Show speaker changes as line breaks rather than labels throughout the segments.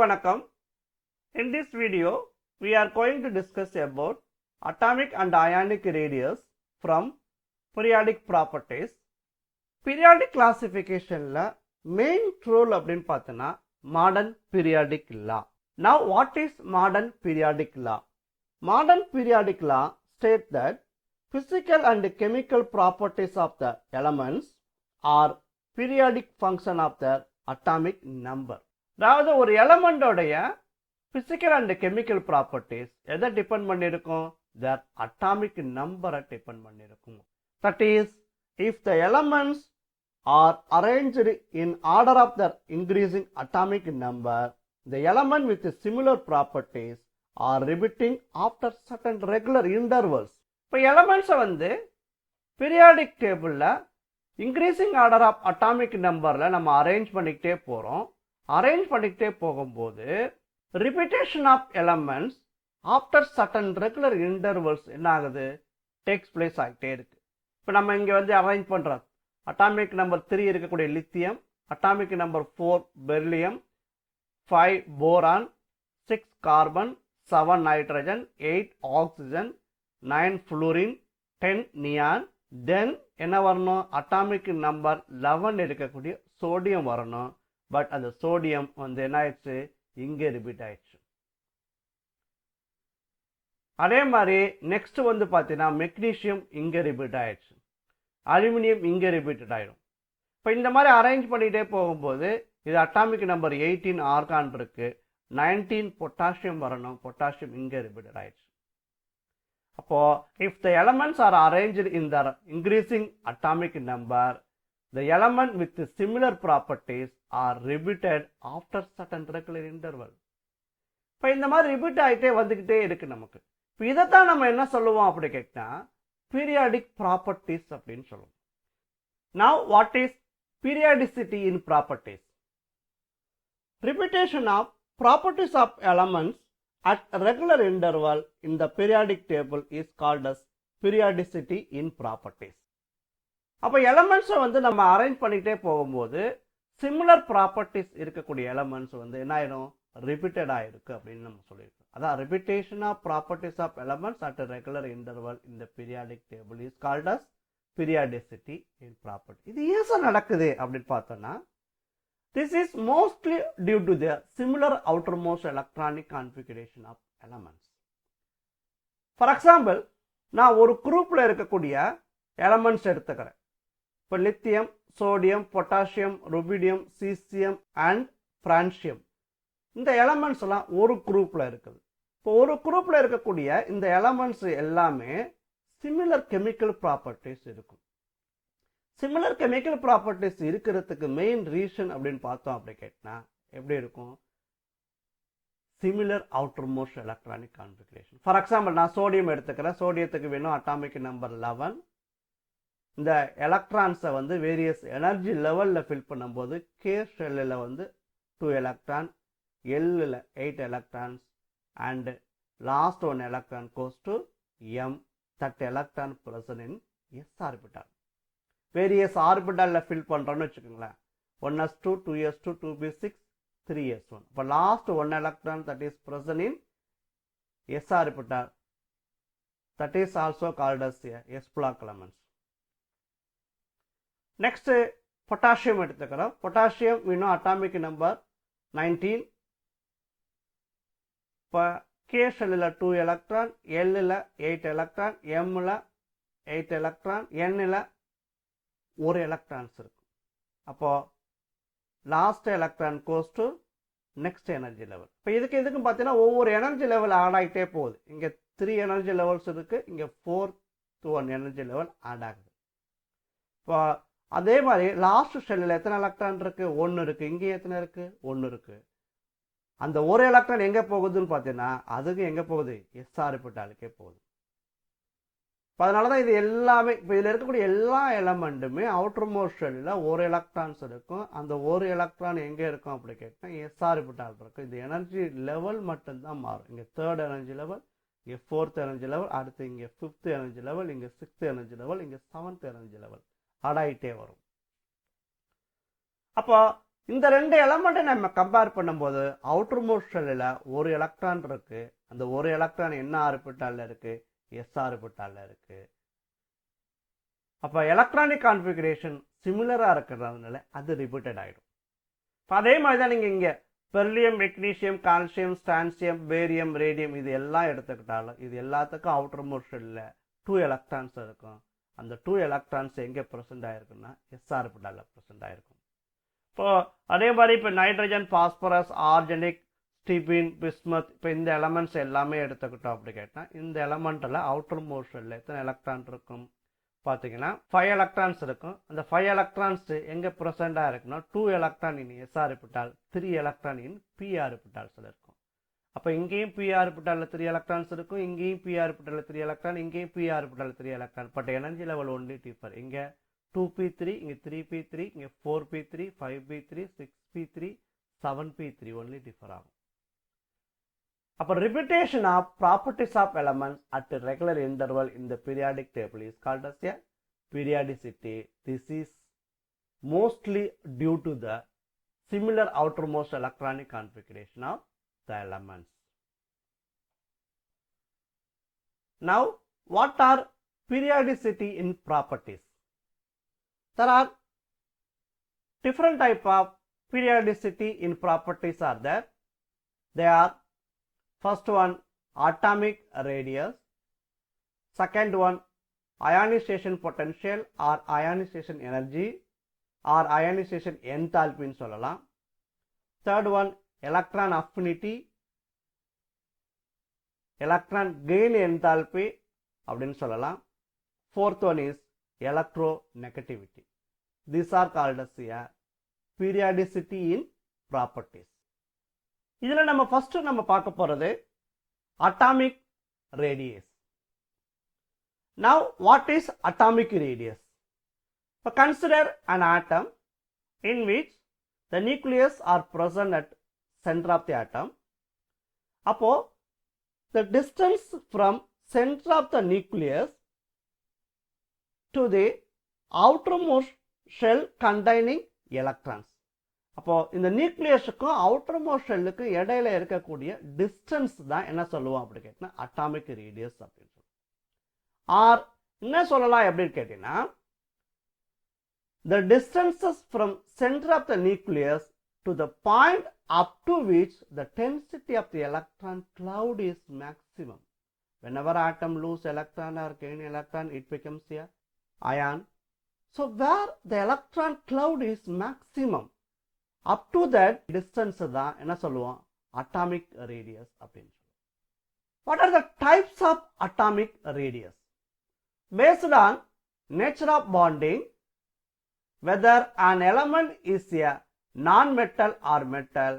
வணக்கம். In this video, we are going to discuss about atomic and ionic radius from periodic properties. Periodic classification la main role அப்படினு பார்த்தனா modern periodic law. Now what is modern periodic law? Modern periodic law states that physical and chemical properties of the elements are periodic function of their atomic number. அதாவது ஒரு எலமெண்டோடைய physical and chemical properties எதை depend பண்ணியிருக்கும்? their atomic number depend பண்ணியிருக்கும். That is if the elements are arranged in order of their increasing atomic number, the element with similar properties are repeating after certain regular intervals. இப்போ எலமெண்ட்ஸை வந்து periodic டேபிளில் increasing order of atomic நம்பரில் நம்ம arrange பண்ணிக்கிட்டே போகிறோம். Arrange பண்ணிக்கிட்டே போகும்போது repetition of elements after certain regular intervals என்ன ஆகுது? டேக்ஸ் பிளேஸ் ஆகிட்டே இருக்கு. இப்போ நம்ம இங்கே வந்து அரேஞ்ச் பண்ணுறோம். அட்டாமிக் நம்பர் 3 இருக்கக்கூடிய lithium, atomic number 4 beryllium, 5 boron, 6 carbon, 7 nitrogen, 8 oxygen, 9 fluorine, 10 neon, then என்ன வரணும்? அட்டாமிக் நம்பர் 11 இருக்கக்கூடிய சோடியம் வரணும். பட் அந்த சோடியம் வந்து என்ன ஆயிடுச்சு? இங்கே ரிப்பீட் ஆயிடுச்சு. அதே மாதிரி நெக்ஸ்ட் வந்து பார்த்தீங்கன்னா மெக்னீசியம் இங்கே ரிப்பீட் ஆயிடுச்சு, அலுமினியம் இங்கே ரிப்பீட்டட் ஆயிடும். இப்போ இந்த மாதிரி அரேஞ்ச் பண்ணிகிட்டே போகும்போது இது அட்டாமிக் நம்பர் 18 ஆர்கான் இருக்கு, 19 பொட்டாசியம் வரணும், பொட்டாசியம் இங்கே ரிப்பீட்டட் ஆயிடுச்சு. அப்போ if the elements are arranged in the increasing atomic number, the element with similar properties are repeated after certain regular interval. இப்போ இந்த மாதிரி ரிப்பீட் ஆகிட்டே வந்துக்கிட்டே இருக்கு நமக்கு. இப்போ இதைத்தான் நம்ம என்ன சொல்லுவோம் அப்படி கேட்டா பீரியாடிக் ப்ராப்பர்ட்டிஸ் அப்படின்னு சொல்லுவோம். Now what is periodicity in properties? Repetition of properties of elements at regular interval in the periodic table is called as periodicity in properties. அப்போ எலமெண்ட்ஸை வந்து நம்ம அரேஞ்ச் பண்ணிக்கிட்டே போகும்போது சிமிலர் ப்ராப்பர்ட்டிஸ் இருக்கக்கூடிய எலமெண்ட்ஸ் வந்து என்ன ஆயிடும்? ரிப்பீட்டட் ஆயிருக்கு அப்படின்னு நம்ம சொல்லியிருக்கோம். அதான் repetition of properties of elements at regular interval இந்த periodic table is called as periodicity in property. இது ஏன் சார் நடக்குது அப்படின்னு பார்த்தோம்னா this is mostly due to the similar outer most electronic configuration of elements. For example, நான் ஒரு குரூப்ல இருக்கக்கூடிய எலமெண்ட்ஸ் எடுத்துக்கிறேன். இப்போ lithium, sodium, potassium, rubidium, caesium and francium, இந்த எலமெண்ட்ஸ் எல்லாம் ஒரு குரூப்ல இருக்குது. இப்போ ஒரு குரூப்ல இருக்கக்கூடிய இந்த எலமெண்ட்ஸ் எல்லாமே சிமிலர் கெமிக்கல் ப்ராப்பர்ட்டிஸ் இருக்கும். சிமிலர் கெமிக்கல் ப்ராப்பர்ட்டிஸ் இருக்கிறதுக்கு மெயின் ரீசன் அப்படின்னு பார்த்தோம் அப்படி கேட்டா எப்படி இருக்கும்? Similar outer most electronic configuration. For example, நான் சோடியம் எடுத்துக்கிறேன். சோடியத்துக்கு வேணும் அட்டாமிக் நம்பர் 11. இந்த எலக்ட்ரான்ஸை வந்து வேரியஸ் எனர்ஜி லெவலில் ஃபில் பண்ணும்போது கே ஷெல்லில் வந்து 2 எலக்ட்ரான், எல்லில் 8 electrons and last 1 electron goes to M. That electron present in S orbital. Various ஆர்பிட்டாலில் ஃபில் பண்ணுறோன்னு வச்சுக்கோங்களேன். 1s2, 2s2, 2p6, 3s1. இப்போ last 1 electron that is present in S orbital. That is also called as S block elements. Next potassium எடுத்துக்கிறோம். Potassium இன்னும் atomic number 19. இப்போ K ஷெல்லில் 2 electron, எல்லில் 8 electron, எம்மில் 8 எலக்ட்ரான், எண்ணில் 1 எலக்ட்ரான்ஸ் இருக்கு. அப்போ last electron goes to next energy level. இப்போ இதுக்கும் பார்த்தீங்கன்னா ஒவ்வொரு எனர்ஜி லெவல் ஆட் ஆகிட்டே போகுது. இங்கே 3 எனர்ஜி லெவல்ஸ் இருக்கு, இங்கே 4 to 1 எனர்ஜி லெவல் ஆட் ஆகுது. இப்போ அதே மாதிரி லாஸ்ட் ஷெல்லில் எத்தனை எலக்ட்ரான் இருக்கு? 1 இருக்கு. இங்கே எத்தனை இருக்கு? 1 இருக்கு. அந்த ஒரு எலக்ட்ரான் எங்கே போகுதுன்னு பார்த்தீங்கன்னா அதுக்கு எங்கே போகுது? எஸ் ஆர்பிட்டாலுக்கே போகுது. அதனால தான் இது எல்லாமே இப்போ இதில் இருக்கக்கூடிய எல்லா எலமெண்ட்டுமே அவுட்டர் மோஸ்ட் ஷெல்லில் 1 எலக்ட்ரான்ஸ் இருக்கும். அந்த 1 எலக்ட்ரான் எங்கே இருக்கும் அப்படி கேட்டால் எஸ் ஆர்பிட்டால் இருக்கும். இந்த எனர்ஜி லெவல் மட்டும்தான் மாறும். இங்கே 3rd எனர்ஜி லெவல், இங்கே 4th எனர்ஜி லெவல், அடுத்து இங்கே 5th எனர்ஜி லெவல், இங்கே 6th எனர்ஜி லெவல், இங்கே 7th எனர்ஜி லெவல் ஆடாயிட்டே வரும். அப்போ இந்த ரெண்டு எலமெண்ட்டை நம்ம கம்பேர் பண்ணும்போது அவுட்டர் மோஸ்ட் ஷெல்லில் ஒரு எலக்ட்ரான் இருக்கு. அந்த ஒரு எலக்ட்ரான் என்ன ஆர்பிட்டால்ல இருக்கு? எஸ் ஆர்பிட்டால்ல இருக்கு. அப்போ எலக்ட்ரானிக் கான்ஃபிகரேஷன் சிமிலரா இருக்கிறதுனால அது ரிப்பீட்டட் ஆயிடும். அதே மாதிரி தான் நீங்க இங்க beryllium, magnesium, calcium, strontium, barium, radium இது எல்லாம் எடுத்துக்கிட்டாலும் இது எல்லாத்துக்கும் அவுட்டர் மோஸ்ட் ஷெல்லில் 2 எலக்ட்ரான்ஸ் இருக்கும். அந்த 2 எலக்ட்ரான்ஸ் எங்கே ப்ரெசென்ட் ஆயிருக்குன்னா எஸ் ஆர்பிட்டால்ல ப்ரெசென்ட் ஆயிருக்கும். இப்போ அதே மாதிரி இப்போ நைட்ரஜன், பாஸ்பரஸ், ஆர்ஜெனிக், ஸ்டீபின், பிஸ்மத், இப்போ இந்த எலமெண்ட்ஸ் எல்லாமே எடுத்துக்கிட்டோம் அப்படி கேட்டால் இந்த எலமெண்ட்டில் அவுட்டர் மோஸ்ட் ஷெல்லில் எத்தனை எலக்ட்ரான் இருக்கும் பார்த்தீங்கன்னா 5 எலக்ட்ரான்ஸ் இருக்கும். அந்த 5 எலக்ட்ரான்ஸ் எங்கே ப்ரெசென்டாக இருக்குன்னா 2 electron in S orbital, 3 electron in p ஆர்பிட்டால்ஸில் இருக்கும். அப்போ இங்கேயும் பி ஆர்பிட்டாலில் 3 எலக்ட்ரான்ஸ் இருக்கும், இங்கேயும் பி ஆர்பிட்டாலில் 3 எலக்ட்ரான், இங்கேயும் பி ஆர்பிட்டாலில் 3 electron. But energy level only differ. இங்கே 2p3, இங்கே 3p3, இங்கே 4p3, 5p3, 6p3, 7p3 only differ ஆகும். அப்போ repetition of properties of elements at a regular interval in the periodic table is called as a periodicity. This is mostly due to the similar outermost electronic configuration of the elements. Now, what are periodicity in properties? There are different type of periodicity in properties are there. They are first one atomic radius, second one ionization potential or ionization energy or ionization enthalpy ன்னு சொல்லலாம். third one electron affinity, electron gain enthalpy அப்படின்னு சொல்லலாம். fourth one is electronegativity. These are called as a periodicity in properties. இதில் நம்ம first நம்ம பார்க்க போறது atomic radius. Now what is atomic radius? So consider an atom in which the nucleus are present at center of the atom. அப்போ the distance from center of the nucleus to the outermost shell containing electrons. அப்போ இந்த நியூக்ளியஸுக்கும் outer most ஷெல்லுக்கு இடையில இருக்கக்கூடிய distance தான் என்ன சொல்லுவோம் அப்படி கேட்டீங்கன்னா அட்டாமிக் ரேடியஸ் அப்படின்னு சொல்லுவோம். ஆர் என்ன சொல்லலாம் எப்படின்னு கேட்டீங்கன்னா the distances from center of the nucleus to the point up to which the density of the electron cloud is maximum. Whenever atom lose electron or gain electron, it becomes a ion. So where the electron cloud is maximum, up to that distance தான் என்ன சொல்லுவோம் atomic radius அப்படின்னு சொல்லுவோம். What are the types of atomic radius? Based on nature of bonding, whether an element is a non-metal or metal,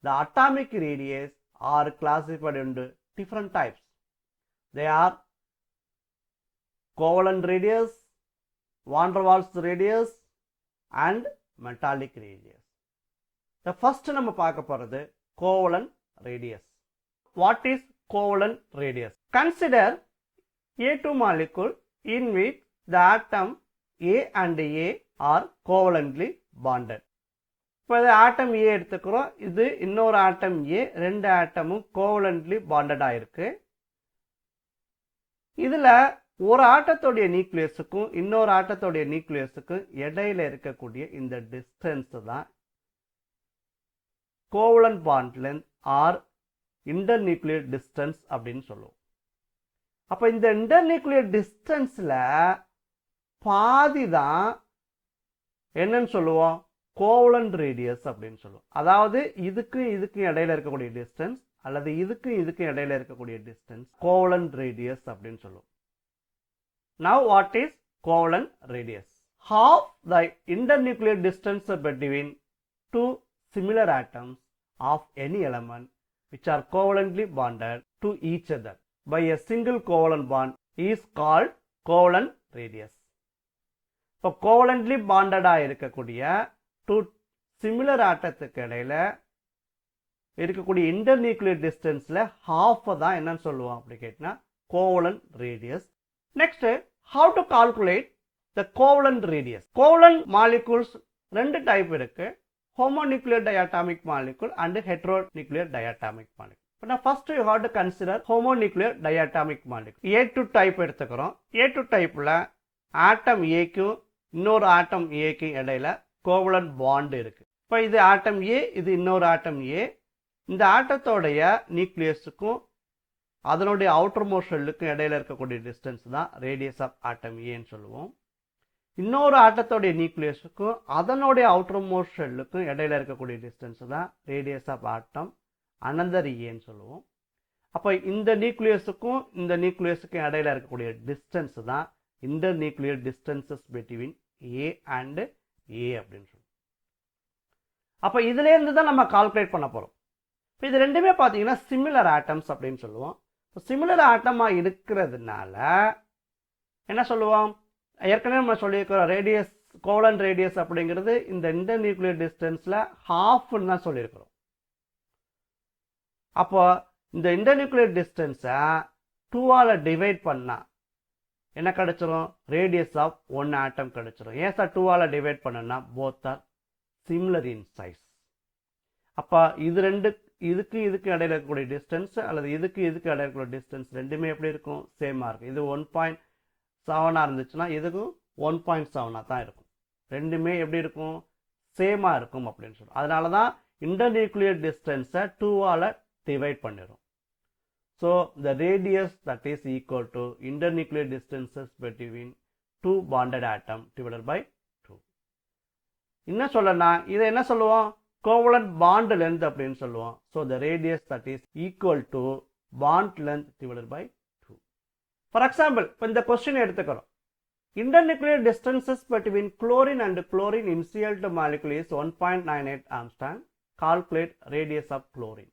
the atomic radius are classified into different types. They are covalent radius, van der Waals radius and metallic radius. The first நம்ம பார்க்க போறது covalent radius. What is covalent radius? Consider A2 molecule in which the atom A and A are covalently bonded. இப்போ இது ஆட்டம் A எடுத்துக்கிறோம், இது இன்னொரு ஆட்டம் A, ரெண்டு ஆட்டமும் covalently bonded ஆயிருக்கு. இதுல ஒரு ஆட்டத்தோடைய நியூக்ளியஸுக்கும் இன்னொரு ஆட்டத்தோடைய நியூக்ளியஸுக்கும் இடையில இருக்கக்கூடிய இந்த டிஸ்டன்ஸ் தான் covalent bond length or internuclear distance அப்படின்னு சொல்லுவோம். அப்ப இந்த இன்டர்நியூக்ளியர் டிஸ்டன்ஸ்ல பாதி தான் என்னன்னு சொல்லுவோம் கோவலன்ட் ரேடியஸ் அப்படின்னு சொல்லுவோம். அதாவது இதுக்கும் இதுக்கும் இடையில இருக்கக்கூடிய டிஸ்டன்ஸ் அல்லது இதுக்கும் இதுக்கும் இடையில இருக்கக்கூடிய டிஸ்டன்ஸ் கோவலன்ட் ரேடியஸ் அப்படின்னு சொல்லுவோம். Now what is covalent radius? Half the internuclear distance between two similar atoms of any element which are covalently bonded to each other by a single covalent bond is called covalent radius. இப்போ covalently bonded இருக்கக்கூடிய two similar ஆட்டத்துக்கு இடையில இருக்கக்கூடிய internuclear distanceல half தான் என்னன்னு சொல்லுவோம் அப்படி கேட்டினா covalent radius. Next, how to calculate the covalent radius? Covalent molecules ரெண்டு டைப் இருக்கு, homonuclear diatomic molecule and heteronuclear diatomic molecule. Now first you have to consider homonuclear diatomic molecule. A2 type எடுத்துக்கிறோம். A2 typeல atom Aக்கு இன்னொரு atom Aக்கு இடையில covalent bond இருக்கு. இப்போ இது atom A, இது இன்னொரு atom A. இந்த ஆட்டத்தோடைய நியூக்ளியஸுக்கும் அதனுடைய அவுட்டர் மோஸ்ட் ஷெல்லுக்கும் இடையில இருக்கக்கூடிய டிஸ்டன்ஸ் தான் ரேடியஸ் ஆஃப் ஆட்டம் ஏன்னு சொல்லுவோம். இன்னொரு ஆட்டத்தோடைய நியூக்ளியஸுக்கும் அதனுடைய அவுட்டர் மோஸ்ட் ஷெல்லுக்கும் இடையில இருக்கக்கூடிய டிஸ்டன்ஸ் தான் ரேடியஸ் ஆஃப் ஆட்டம் அனதர் ஏன்னு சொல்லுவோம். அப்போ இந்த நியூக்ளியஸுக்கும் இந்த நியூக்ளியஸுக்கும் இடையில இருக்கக்கூடிய டிஸ்டன்ஸ் தான் inter nuclear distances between A and A அப்படின்னு சொல்லுவோம். அப்போ இதுல இருந்து தான் நம்ம கால்குலேட் பண்ண போறோம். இப்போ இது ரெண்டுமே பார்த்தீங்கன்னா சிமிலர் ஆட்டம்ஸ் அப்படின்னு சொல்லுவோம். சிமிலர் ஆட்டமா இருக்கிறதுனால என்ன சொல்லுவோம், ஏற்கனவே நம்ம சொல்லியிருக்கிறோம் ரேடியஸ் கோவலன்ட் ரேடியஸ் அப்படிங்கிறது இந்த இன்டர் நியூக்ளியர் டிஸ்டன்ஸ்ல ஹாஃப்னு தான் சொல்லியிருக்கிறோம். அப்போ இந்த இன்டர் நியூக்ளியர் டிஸ்டன்ஸை 2ஆல் டிவைட் பண்ணா என்ன கிடைச்சிரும், ரேடியஸ் ஆஃப் ஒன் ஆட்டம் கிடைச்சிரும். ஏன் சார் 2ஆல் டிவைட் பண்ணனா both are similar in size. அப்போ இது ரெண்டு இதுக்கு இடையில இருக்கக்கூடிய டிஸ்டன்ஸ் அல்லது இதுக்கு இடையில இருக்கக்கூடிய டிஸ்டன்ஸ் ரெண்டுமே எப்படி இருக்கும், சேமா இருக்கும். இது 1.7 இருந்துச்சுன்னா இதுக்கும் 1.7 தான் இருக்கும். ரெண்டுமே எப்படி இருக்கும், சேமா இருக்கும் அப்படின்னு சொல்றோம். அதனால தான் இன்டர் நியூக்ளியர் டிஸ்டன்ஸை 2ஆல் டிவைட் பண்ணிடும். So the radius that is equal to internuclear distances between two bonded atom divided by 2. என்ன சொல்லனா இதை என்ன சொல்லுவோம், covalent bond length அப்படின்னு சொல்லுவோம். So the radius that is equal to bond length divided by 2. For example, இப்போ இந்த question எடுத்துக்கிறோம். Internuclear distances between chlorine and chlorine initial molecule is 1.98 Armstrong. Calculate radius of chlorine.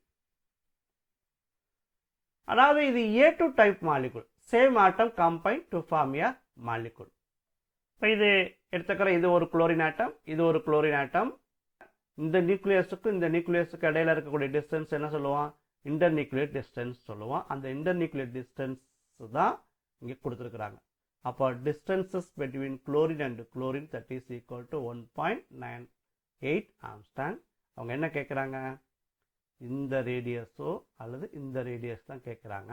அதாவது இது A2 type molecule. Same atom combined to form a molecule. இப்போ இது எடுத்துக்கிற இது ஒரு குளோரின் ஆட்டம், இது ஒரு குளோரின் ஆட்டம். இந்த நியூக்ளியஸுக்கு இந்த நியூக்ளியஸுக்கு இடையில இருக்கக்கூடிய டிஸ்டன்ஸ் என்ன சொல்லுவோம், இன்டர் நியூக்ளியர் டிஸ்டன்ஸ் சொல்லுவோம். அந்த இன்டர் நியூக்ளியர் டிஸ்டன்ஸ் தான் இங்கே கொடுத்துருக்குறாங்க. அப்போ distances between chlorine and chlorine that is equal to 1.98 Armstrong. அவங்க என்ன கேட்குறாங்க, இந்த ரேடியஸோ அல்லது இந்த ரேடியஸ் தான் கேட்குறாங்க.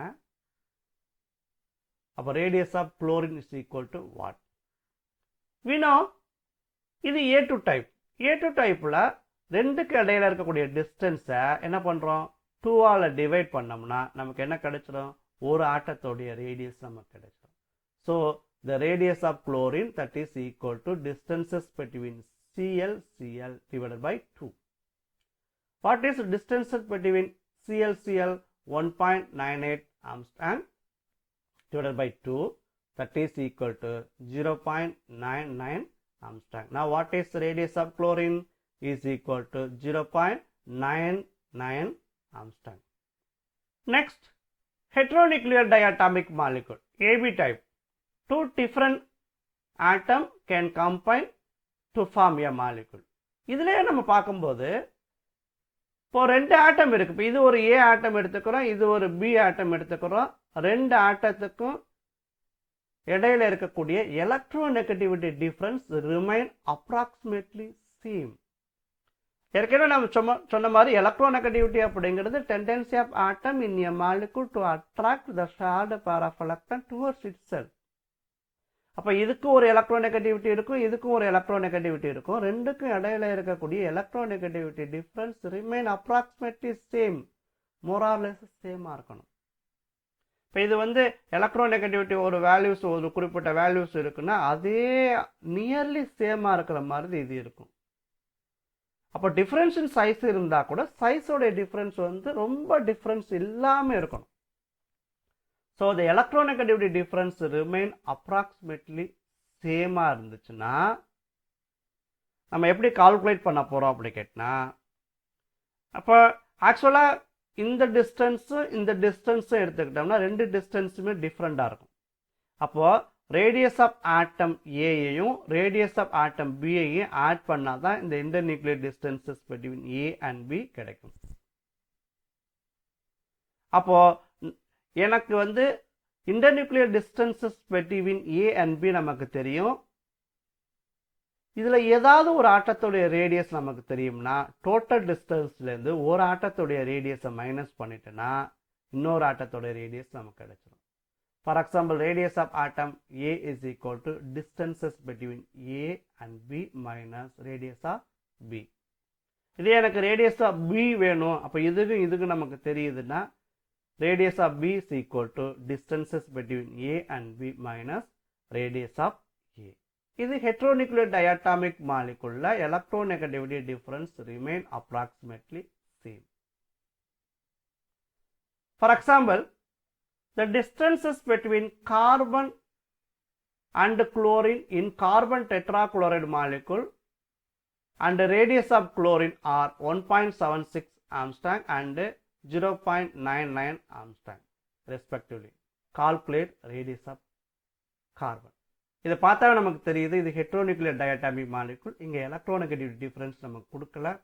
அப்போ radius of chlorine is equal to what. we know இது A2 டைப். A2 டைப்பில் ரெண்டுக்கு இடையில இருக்கக்கூடிய டிஸ்டன்ஸை என்ன பண்ணுறோம், 2ஆல் டிவைட் பண்ணோம்னா நமக்கு என்ன கிடைச்சிடும், ஒரு ஆட்டத்தோடைய ரேடியஸ் நமக்கு கிடைச்சிடும். So the radius of chlorine that is equal to distances between Cl divided by 2. What is distances between Cl 1.98 Armstrong divided by 2, that is equal to 0.99 Armstrong. Now what is the radius of chlorine is equal to 0.99 Armstrong. Next, heteronuclear diatomic molecule AB type. Two different atom can combine to form a molecule. இதுலயே நம்ம பார்க்கும்போது இப்போ ரெண்டு ஆட்டம் இருக்கு. இப்போ இது ஒரு ஏ ஆட்டம் எடுத்துக்கிறோம், இது ஒரு பி ஆட்டம் எடுத்துக்கிறோம். ரெண்டு ஆட்டத்துக்கும் இடையில இருக்கக்கூடிய electronegativity difference remain approximately same. ஏற்கனவே நம்ம சொன்ன மாதிரி எலக்ட்ரோநெகட்டிவிட்டி அப்படிங்கிறது tendency of atom in a molecule to attract the shared pair of electron towards itself. அப்போ இதுக்கும் ஒரு எலக்ட்ரோநெகட்டிவிட்டி இருக்கும், இதுக்கும் ஒரு எலக்ட்ரோநெகட்டிவிட்டி இருக்கும். ரெண்டுக்கும் இடையில இருக்கக்கூடிய electronegativity difference remain approximately same, more or less சேமாக இருக்கணும். இப்போ இது வந்து எலக்ட்ரோநெகட்டிவிட்டி ஒரு வேல்யூஸ் ஒரு குறிப்பிட்ட வேல்யூஸ் இருக்குன்னா அதே நியர்லி சேமாக இருக்கிற மாதிரி இது இருக்கும். அப்போ டிஃப்ரென்ஸ் இன் சைஸ் இருந்தால் கூட சைஸோட டிஃப்ரென்ஸ் வந்து ரொம்ப டிஃப்ரென்ஸ் இல்லாமல் இருக்கணும். So the electronegativity difference remain approximately சேமாக இருந்துச்சுன்னா நம்ம எப்படி கால்குலேட் பண்ண போகிறோம் அப்படி கேட்டினா, அப்போ ஆக்சுவலாக இந்த டிஸ்டன்ஸும் இந்த டிஸ்டன்ஸும் எடுத்துக்கிட்டோம்னா ரெண்டு டிஸ்டன்ஸுமே டிஃப்ரெண்டாக இருக்கும். அப்போது ரேடியஸ் ஆஃப் ஆட்டம் ஏயையும் ரேடியஸ் ஆஃப் ஆட்டம் பியையும் ஆட் பண்ணால் தான் இந்த inter nuclear distances between A and B கிடைக்கும். அப்போது எனக்கு வந்து inter nuclear distances between A and B நமக்கு தெரியும். இதில் ஏதாவது ஒரு ஆட்டத்துடைய ரேடியஸ் நமக்கு தெரியும்னா டோட்டல் டிஸ்டன்ஸ்லேருந்து ஒரு ஆட்டத்துடைய ரேடியஸை மைனஸ் பண்ணிட்டோன்னா இன்னொரு ஆட்டத்துடைய ரேடியஸ் நமக்கு கிடைச்சிடும். For example, radius of atom A is equal to distances between A and B minus radius of B. இதே எனக்கு radius of B வேணும், அப்போ இதுக்கு நமக்கு தெரியுதுன்னா radius of B is equal to distances between A and B minus radius of A. இது heteronuclear diatomic molecule electronegativity difference remain approximately same. For example, the distances between carbon and chlorine in carbon tetrachloride molecule and the radius of chlorine are 1.76 Armstrong and 0.99 Armstrong respectively. Calculate radius of carbon. இதை பார்த்தா நமக்கு தெரியுது இது heteronuclear diatomic molecule. இங்க electronegativity difference நமக்கு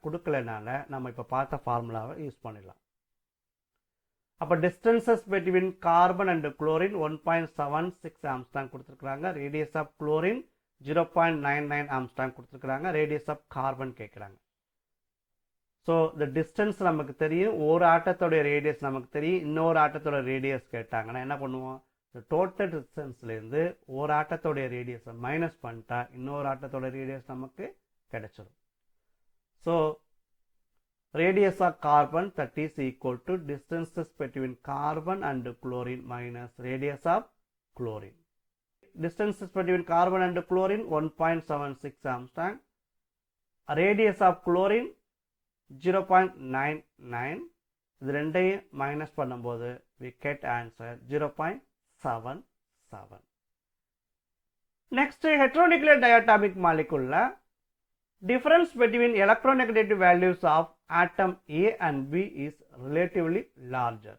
கொடுக்கலனால நம்ம இப்போ பார்த்த ஃபார்முலாவை யூஸ் பண்ணிடலாம். அப்போ distances between carbon and chlorine 1.76 Armstrong கொடுத்துருக்குறாங்க. ரேடியஸ் ஆஃப் குளோரின் 0.99 ஆம்ஸ்ட்ராங் கொடுத்துருக்குறாங்க. ரேடியஸ் ஆஃப் கார்பன் கேட்குறாங்க. ஸோ இந்த டிஸ்டன்ஸ் நமக்கு தெரியும், ஒரு ஆட்டத்தோடைய ரேடியஸ் நமக்கு தெரியும், இன்னொரு ஆட்டத்தோட ரேடியஸ் கேட்டாங்கன்னா என்ன பண்ணுவோம், இந்த டோட்டல் டிஸ்டன்ஸ்லேருந்து ஒரு ஆட்டத்தோடைய ரேடியஸை மைனஸ் பண்ணிட்டா இன்னொரு ஆட்டத்தோட ரேடியஸ் நமக்கு கிடைச்சிடும். So radius of carbon that is equal to distances between carbon and chlorine minus radius of chlorine. Distances between carbon and chlorine 1.76 Armstrong. Radius of chlorine 0.99. இது ரெண்டையும் மைனஸ் பண்ணும்போது we get answer 0.77. Next, heteronuclear diatomic molecule difference between electronegativity values of atom A and B is relatively larger.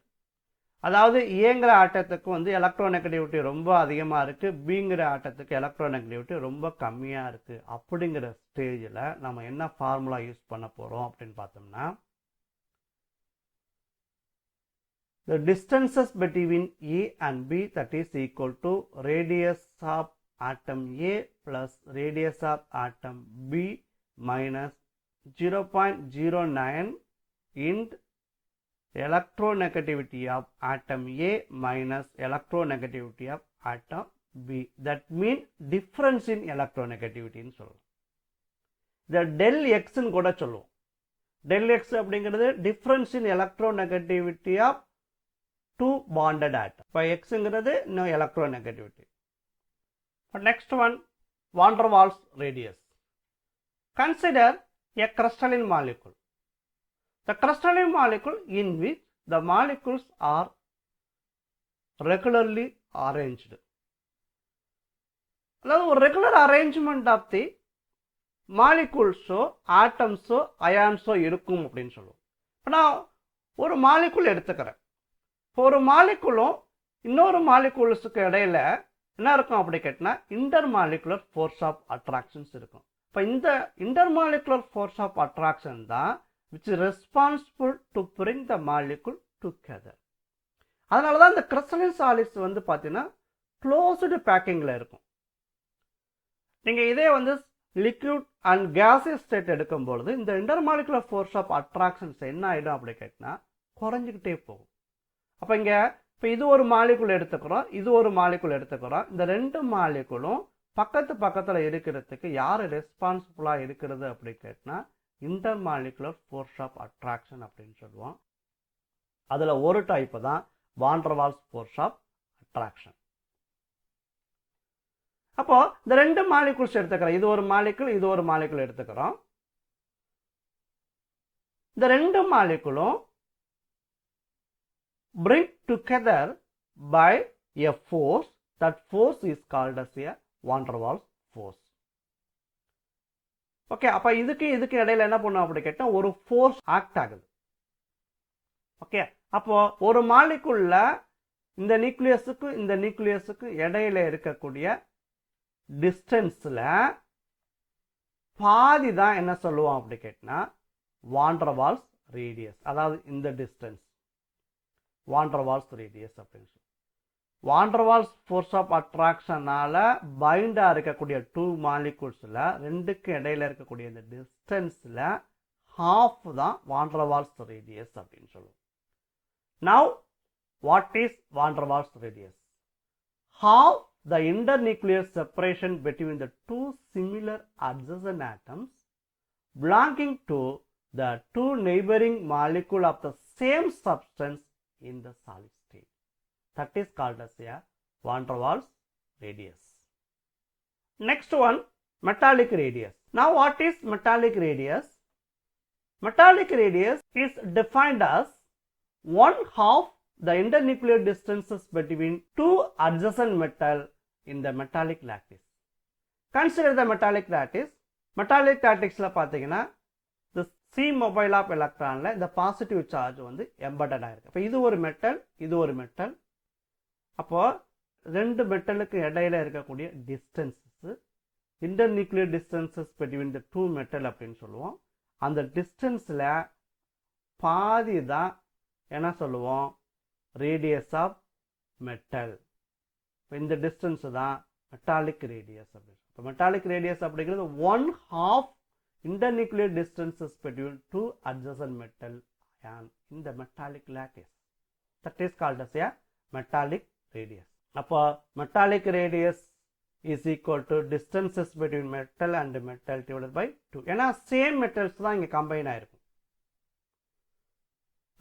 அதாவது ஏங்கிற ஆட்டத்துக்கு வந்து electronegativity ரொம்ப அதிகமாக இருக்குது, பிங்கிற ஆட்டத்துக்கு எலக்ட்ரோநெகட்டிவிட்டி ரொம்ப கம்மியாக இருக்குது. அப்படிங்கிற ஸ்டேஜில் நம்ம என்ன ஃபார்முலா யூஸ் பண்ண போகிறோம் அப்படின்னு பார்த்தோம்னா, the distances between A and B that is equal to radius of atom A plus radius of atom B minus 0.09 int electronegativity of atom A minus electronegativity of atom B. That means difference in electronegativity ன்னு சொல்லுவோம். இந்த del x ன்னு கூட சொல்லுவோம். del x அப்படிங்கிறது difference in electronegativity of two bonded atom. இப்போ xங்கிறது இன்னும் electronegativity. Next one, van der Waals radius. Consider a crystalline molecule. The crystalline molecule in which the molecules are regularly arranged. அதாவது ஒரு regular arrangement of the மாலிகுல்ஸோ ஆட்டம்ஸோ அயான்ஸோ இருக்கும் அப்படின்னு சொல்லுவோம். இப்போ நான் ஒரு மாலிகுல் எடுத்துக்கிறேன். இப்போ ஒரு மாலிகுலும் இன்னொரு மாலிகுல்ஸுக்கு இடையில என்ன இருக்கும் அப்படி கேட்டினா இன்டர்மாலிகுலர் ஃபோர்ஸ் ஆஃப் அட்ராக்ஷன்ஸ் இருக்கும். இப்போ இந்த இன்டர்மாலிகுலர் ஃபோர்ஸ் ஆஃப் அட்ராக்ஷன் தான் which is responsible to bring the molecule together. அதனால தான் இந்த crystalline solids வந்து பார்த்தீங்கன்னா க்ளோஸ்டு பேக்கிங்கில் இருக்கும். நீங்கள் இதே வந்து லிக்விட் அண்ட் கேசியஸ் ஸ்டேட் எடுக்கும்பொழுது இந்த இன்டர்மாலிகுலர் ஃபோர்ஸ் ஆஃப் அட்ராக்ஷன்ஸ் என்ன ஆகிடும் அப்படி கேட்டினா குறைஞ்சிக்கிட்டே போகும். அப்போ இங்கே இப்போ இது ஒரு மாலிகுல் எடுத்துக்கிறோம், இது ஒரு மாலிகுல் எடுத்துக்கிறோம். இந்த ரெண்டு மாலிகுலும் பக்கத்தில் இருக்கிறதுக்கு யார் ரெஸ்பான்சிபிளாக இருக்கிறது அப்படி கேட்டினா இன்டர்மாலிகுலர் ஃபோர்ஸ் ஆஃப் அட்ராக்ஷன் அப்படின்னு சொல்லுவோம். அதில் ஒரு டைப்பு தான் van der Waals force of attraction. அப்போ இந்த ரெண்டு மாலிகுல்ஸ் எடுத்துக்கிறோம், இது ஒரு மாலிகுல் இது ஒரு மாலிகுல் எடுத்துக்கிறோம். இந்த ரெண்டு மாலிகுலும் bring together by a force. That force is called as a van der Waals force. Okay, அப்போ இதுக்கு இடையில என்ன பண்ணும் அப்படி கேட்டால் ஒரு ஃபோர்ஸ் ஆக்ட் ஆகுது. ஓகே, அப்போ ஒரு மாலிகுல்ல இந்த நியூக்ளியஸுக்கு இடையில இருக்கக்கூடிய டிஸ்டன்ஸ்ல பாதி தான் என்ன சொல்லுவோம் அப்படி கேட்டினா வான் டெர் வால்ஸ் ரேடியஸ். அதாவது இந்த டிஸ்டன்ஸ் வான் டெர் வால்ஸ் ரேடியஸ் அப்படின்னு சொல்லி வான் டெர் வால்ஸ் ஃபோர்ஸ் ஆஃப் அட்ராக்ஷனால பைண்டாக இருக்கக்கூடிய 2 மாலிகூல்ஸில் ரெண்டுக்கும் இடையில இருக்கக்கூடிய இந்த டிஸ்டன்ஸில் half தான் வான் டெர் வால்ஸ் ரேடியஸ் அப்படின்னு சொல்லுவோம். Now what is van der Waals radius? Half the internuclear separation between the two similar adjacent atoms belonging to the two neighboring molecule of the same substance in the solid state. That is called as a van der Waals radius. Next one, metallic radius. Now what is metallic radius? Metallic radius is defined as one half the internuclear distances between two adjacent metal in the metallic lattice. Consider the metallic lattice. Metallic latticeல பாத்தீங்கன்னா the C mobile of electronல இந்த positive charge வந்து embedded ஆயிருக்கு. அப்ப இது ஒரு metal, இது ஒரு metal. அப்போ ரெண்டு மெட்டலுக்கு இடையில இருக்கக்கூடிய distances internuclear distances between the two metal அப்படின்னு சொல்லுவோம். அந்த டிஸ்டன்ஸ்ல பாதி தான் என்ன சொல்லுவோம், ரேடியஸ் ஆஃப் மெட்டல். இந்த டிஸ்டன்ஸ் தான் மெட்டாலிக் ரேடியஸ் அப்படின்னு. இப்போ மெட்டாலிக் ரேடியஸ் அப்படிங்கிறது 1/2 internuclear distances between two adjacent metal ion in the metallic lattice. That is called as a metallic radius. அப்போ metallic radius is equal to distances between metal and metal divided by 2. ஏன்னா same metals தான் இங்கே combine ஆயிருக்கும்.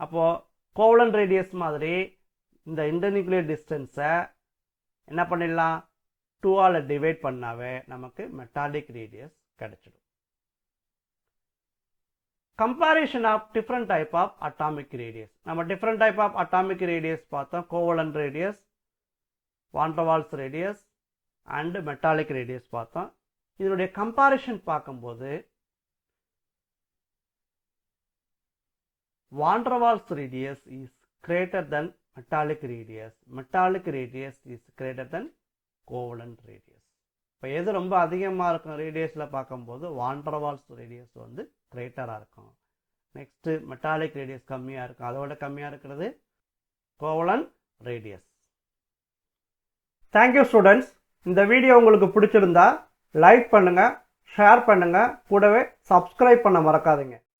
அப்போ Kovalan radius மாதிரி இந்த internuclear டிஸ்டன்ஸை என்ன பண்ணிடலாம், 2ஆல் டிவைட் பண்ணாவே நமக்கு மெட்டாலிக் ரேடியஸ் கிடைச்சிடும். Comparison of different type of atomic radius. நம்ம different type of atomic radius பார்த்தோம். Covalent radius, van der Waals radius and metallic radius பார்த்தோம். இதனுடைய கம்பேரிஷன் பார்க்கும்போது van der Waals radius is greater than metallic radius. Metallic radius is greater than covalent radius. இப்போ எது ரொம்ப அதிகமாக இருக்கும் ரேடியஸில் பார்க்கும்போது van der Waals radius வந்து கிரேட்டராக இருக்கும். நெக்ஸ்ட்டு மெட்டாலிக் ரேடியஸ் கம்மியாக இருக்கும், அதோட கம்மியாக இருக்கிறது கோவலன்ட் ரேடியஸ். Thank you students. இந்த வீடியோ உங்களுக்கு பிடிச்சிருந்தா லைக் பண்ணுங்கள், ஷேர் பண்ணுங்கள், கூடவே சப்ஸ்கிரைப் பண்ண மறக்காதீங்க.